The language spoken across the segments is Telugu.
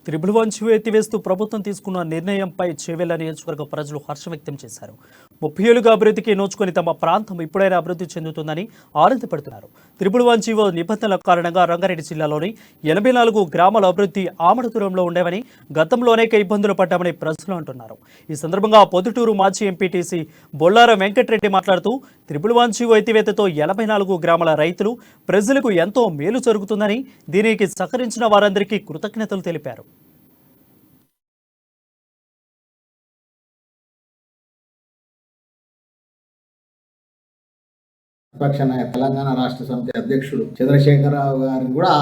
త్రిబుల్ వన్ జీవో ఎత్తివేస్తూ ప్రభుత్వం తీసుకున్న నిర్ణయంపై చేవెళ్ల నియోజకవర్గ ప్రజలు హర్షం వ్యక్తం చేశారు. 30 ఏళ్లుగా అభివృద్ధికి నోచుకొని తమ ప్రాంతం ఇప్పుడైనా అభివృద్ధి చెందుతుందని ఆనందపడుతున్నారు. త్రిబుల్ వన్ జీవో నిబంధనల కారణంగా రంగారెడ్డి జిల్లాలోని 84 గ్రామాల అభివృద్ధి ఆమడ దూరంలో ఉండేవని, గతంలో అనేక ఇబ్బందులు పడ్డామని ప్రజలు అంటున్నారు. ఈ సందర్భంగా పొద్దుటూరు మాజీ ఎంపీటీసీ బొల్లార వెంకటరెడ్డి మాట్లాడుతూ త్రిబుల్ వన్ జీవో ఎత్తివేతతో 84 గ్రామాల రైతులు ప్రజలకు ఎంతో మేలు జరుగుతుందని, దీనికి సహకరించిన వారందరికీ కృతజ్ఞతలు తెలిపారు. విపక్ష నాయక తెలంగాణ రాష్ట్ర సమితి అధ్యక్షుడు చంద్రశేఖరరావు గారిని కూడా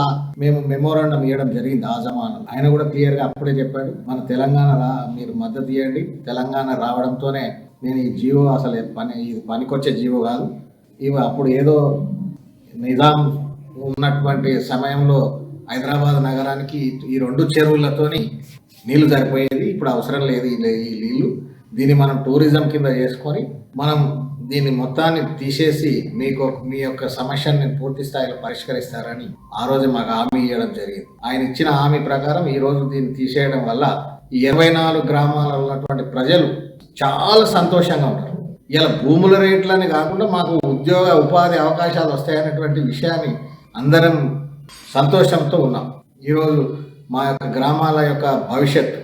మేము మెమోరాండం ఇవ్వడం జరిగింది. ఆ జమానం ఆయన కూడా క్లియర్ గా అప్పుడే చెప్పాడు, మన తెలంగాణ మీరు మద్దతు ఇవ్వండి, తెలంగాణ రావడంతోనే నేను ఈ జీవో అసలు ఇది పనికొచ్చే జీవో కాదు. ఇవి అప్పుడు ఏదో నిజాం ఉన్నటువంటి సమయంలో హైదరాబాద్ నగరానికి ఈ 2 చెరువులతోని నీళ్లు సరిపోయేది, ఇప్పుడు అవసరం లేదు ఈ నీళ్లు. దీన్ని మనం టూరిజం కింద చేసుకొని మనం దీన్ని మొత్తాన్ని తీసేసి మీ యొక్క సమస్యని పూర్తి స్థాయిలో పరిష్కరిస్తారని ఆ రోజు మాకు హామీ ఇవ్వడం జరిగింది. ఆయన ఇచ్చిన హామీ ప్రకారం ఈ రోజు దీన్ని తీసేయడం వల్ల ఈ 24 గ్రామాలలో ఉన్నటువంటి ప్రజలు చాలా సంతోషంగా ఉంటారు. ఇలా భూముల రేట్లని కాకుండా మాకు ఉపాధి అవకాశాలు వస్తాయనేటువంటి విషయాన్ని అందరం సంతోషంతో ఉన్నాం. ఈరోజు మా యొక్క గ్రామాల యొక్క భవిష్యత్తు